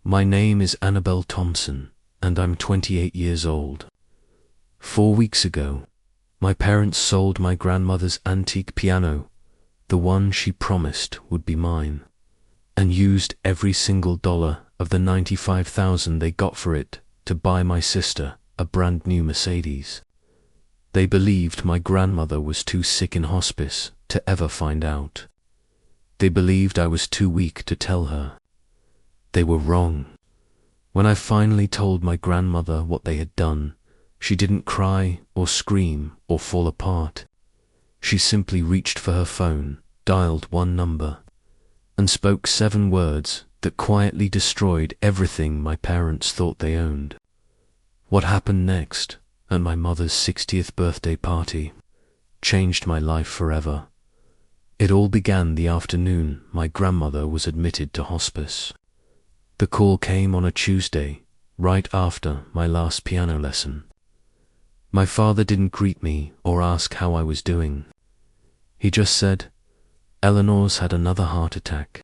My name is Annabelle Thompson, and I'm 28 years old. 4 weeks ago, my parents sold my grandmother's antique piano, the one she promised would be mine, and used every single dollar of the $95,000 they got for it to buy my sister a brand new Mercedes. They believed my grandmother was too sick in hospice to ever find out. They believed I was too weak to tell her. They were wrong. When I finally told my grandmother what they had done, she didn't cry or scream or fall apart. She simply reached for her phone, dialed one number, and spoke 7 words that quietly destroyed everything my parents thought they owned. What happened next, at my mother's 60th birthday party, changed my life forever. It all began the afternoon my grandmother was admitted to hospice. The call came on a Tuesday, right after my last piano lesson. My father didn't greet me or ask how I was doing. He just said, "Eleanor's had another heart attack.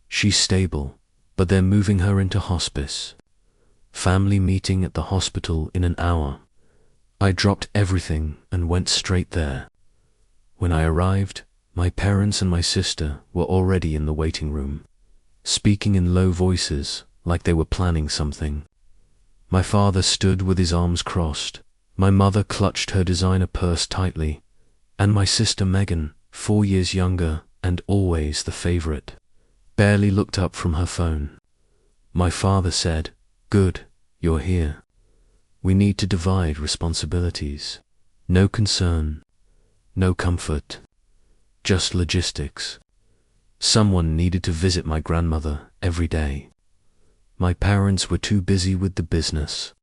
She's stable, but they're moving her into hospice. Family meeting at the hospital in an hour." I dropped everything and went straight there. When I arrived, my parents and my sister were already in the waiting room, speaking in low voices like they were planning something. My father stood with his arms crossed, my mother clutched her designer purse tightly, and my sister Megan, 4 years younger and always the favorite, barely looked up from her phone. My father said, "Good, you're here. We need to divide responsibilities. No concern, no comfort, just logistics." Someone needed to visit my grandmother every day. My parents were too busy with the business.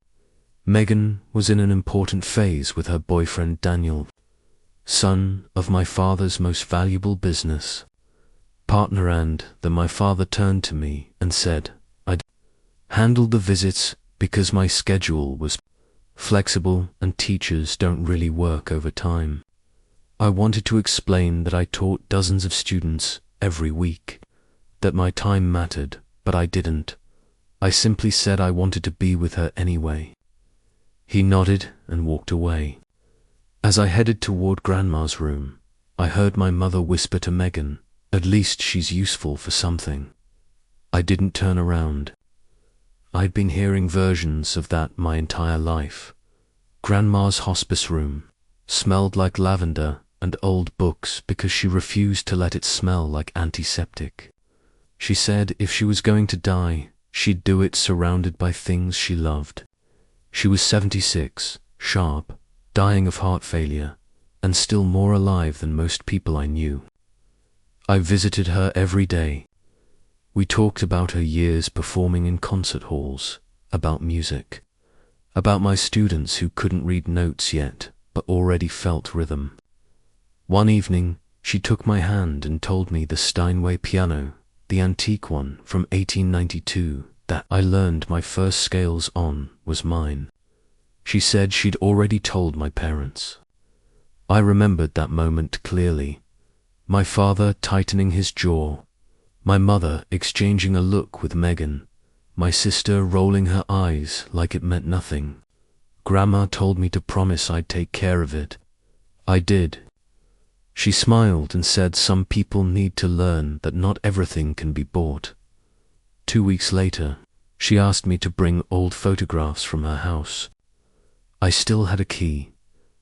Megan was in an important phase with her boyfriend Daniel, son of my father's most valuable business partner, and then my father turned to me and said I'd handle the visits because my schedule was flexible and teachers don't really work overtime. I wanted to explain that I taught dozens of students every week, that my time mattered, but I didn't. I simply said I wanted to be with her anyway. He nodded and walked away. As I headed toward Grandma's room, I heard my mother whisper to Megan, "At least she's useful for something." I didn't turn around. I'd been hearing versions of that my entire life. Grandma's hospice room smelled like lavender and old books because she refused to let it smell like antiseptic. She said if she was going to die, she'd do it surrounded by things she loved. She was 76, sharp, dying of heart failure, and still more alive than most people I knew. I visited her every day. We talked about her years performing in concert halls, about music, about my students who couldn't read notes yet but already felt rhythm. One evening, she took my hand and told me the Steinway piano, the antique one from 1892 that I learned my first scales on, was mine. She said she'd already told my parents. I remembered that moment clearly. My father tightening his jaw, my mother exchanging a look with Megan, my sister rolling her eyes like it meant nothing. Grandma told me to promise I'd take care of it. I did. She smiled and said some people need to learn that not everything can be bought. 2 weeks later, she asked me to bring old photographs from her house. I still had a key,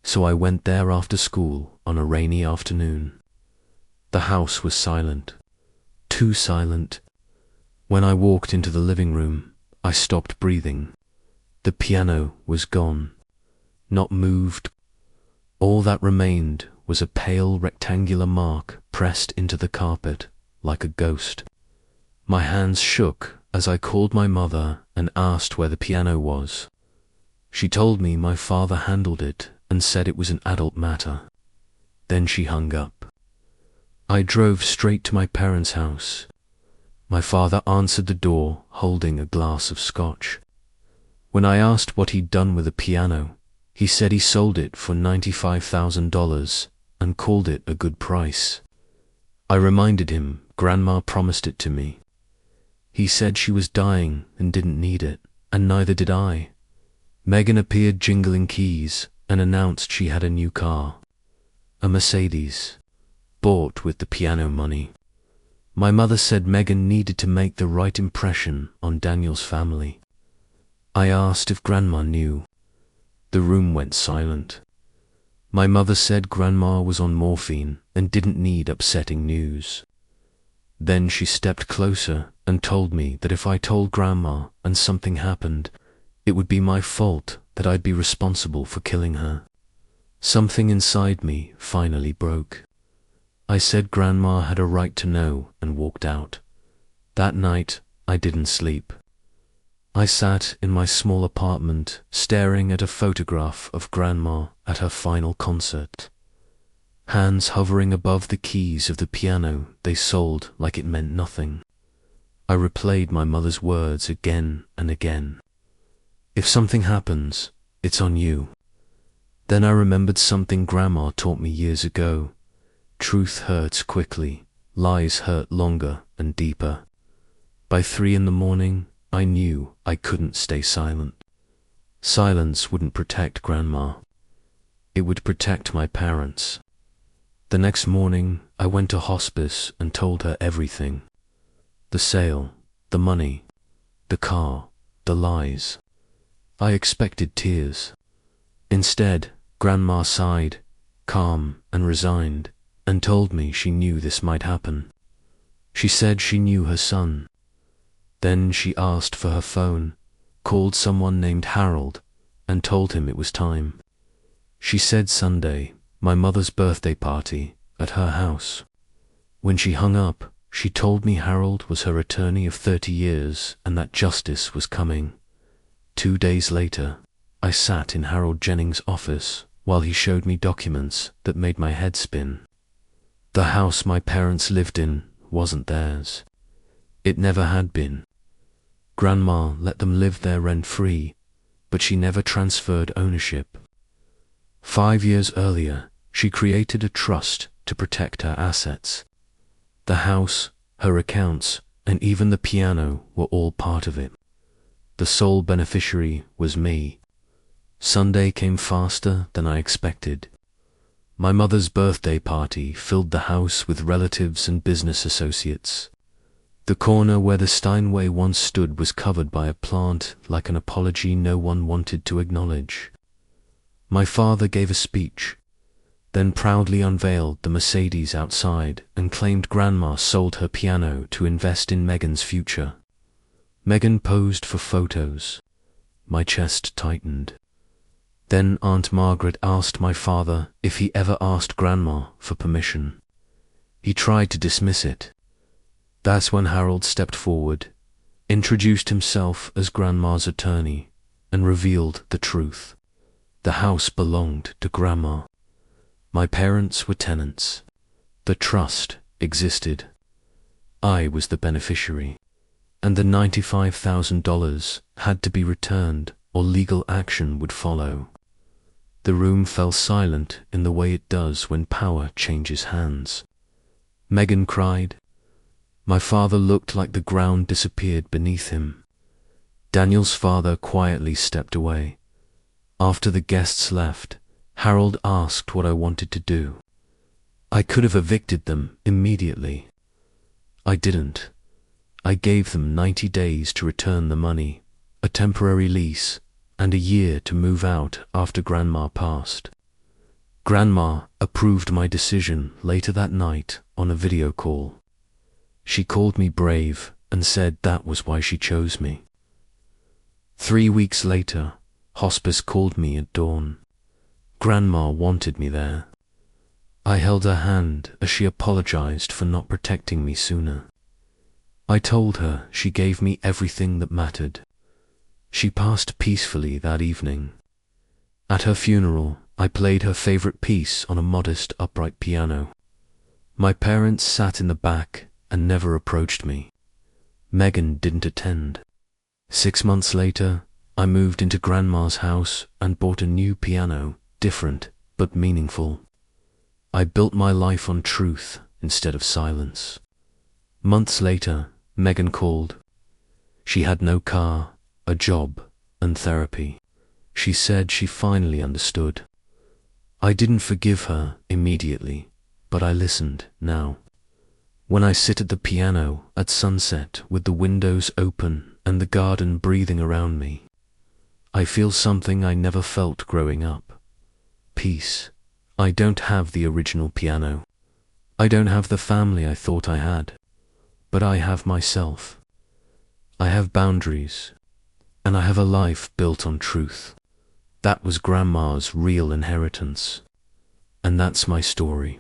so I went there after school on a rainy afternoon. The house was silent, too silent. When I walked into the living room, I stopped breathing. The piano was gone, not moved. All that remained was a pale rectangular mark pressed into the carpet like a ghost. My hands shook as I called my mother and asked where the piano was. She told me my father handled it and said it was an adult matter. Then she hung up. I drove straight to my parents' house. My father answered the door holding a glass of scotch. When I asked what he'd done with the piano, he said he sold it for $95,000 and called it a good price. I reminded him Grandma promised it to me. He said she was dying and didn't need it, and neither did I. Megan appeared jingling keys and announced she had a new car. A Mercedes, bought with the piano money. My mother said Megan needed to make the right impression on Daniel's family. I asked if Grandma knew. The room went silent. My mother said Grandma was on morphine and didn't need upsetting news. Then she stepped closer and told me that if I told Grandma and something happened, it would be my fault, that I'd be responsible for killing her. Something inside me finally broke. I said Grandma had a right to know and walked out. That night, I didn't sleep. I sat in my small apartment staring at a photograph of Grandma at her final concert. Hands hovering above the keys of the piano they sold like it meant nothing. I replayed my mother's words again and again. If something happens, it's on you. Then I remembered something Grandma taught me years ago. Truth hurts quickly, lies hurt longer and deeper. By 3 a.m, I knew I couldn't stay silent. Silence wouldn't protect Grandma. It would protect my parents. The next morning, I went to hospice and told her everything. The sale, the money, the car, the lies. I expected tears. Instead, Grandma sighed, calm and resigned, and told me she knew this might happen. She said she knew her son. Then she asked for her phone, called someone named Harold, and told him it was time. She said Sunday, my mother's birthday party, at her house. When she hung up, she told me Harold was her attorney of 30 years and that justice was coming. 2 days later, I sat in Harold Jennings' office while he showed me documents that made my head spin. The house my parents lived in wasn't theirs. It never had been. Grandma let them live there rent-free, but she never transferred ownership. 5 years earlier, she created a trust to protect her assets. The house, her accounts, and even the piano were all part of it. The sole beneficiary was me. Sunday came faster than I expected. My mother's birthday party filled the house with relatives and business associates. The corner where the Steinway once stood was covered by a plant like an apology no one wanted to acknowledge. My father gave a speech, then proudly unveiled the Mercedes outside and claimed Grandma sold her piano to invest in Megan's future. Megan posed for photos. My chest tightened. Then Aunt Margaret asked my father if he ever asked Grandma for permission. He tried to dismiss it. That's when Harold stepped forward, introduced himself as Grandma's attorney, and revealed the truth. The house belonged to Grandma. My parents were tenants. The trust existed. I was the beneficiary, and the $95,000 had to be returned or legal action would follow. The room fell silent in the way it does when power changes hands. Megan cried. My father looked like the ground disappeared beneath him. Daniel's father quietly stepped away. After the guests left, Harold asked what I wanted to do. I could have evicted them immediately. I didn't. I gave them 90 days to return the money, a temporary lease, and a year to move out after Grandma passed. Grandma approved my decision later that night on a video call. She called me brave and said that was why she chose me. 3 weeks later, hospice called me at dawn. Grandma wanted me there. I held her hand as she apologized for not protecting me sooner. I told her she gave me everything that mattered. She passed peacefully that evening. At her funeral, I played her favorite piece on a modest upright piano. My parents sat in the back and never approached me. Megan didn't attend. 6 months later, I moved into Grandma's house and bought a new piano, different but meaningful. I built my life on truth instead of silence. Months later, Megan called. She had no car, a job, and therapy. She said she finally understood. I didn't forgive her immediately, but I listened now. When I sit at the piano at sunset with the windows open and the garden breathing around me, I feel something I never felt growing up. Peace. I don't have the original piano. I don't have the family I thought I had. But I have myself. I have boundaries. And I have a life built on truth. That was Grandma's real inheritance. And that's my story.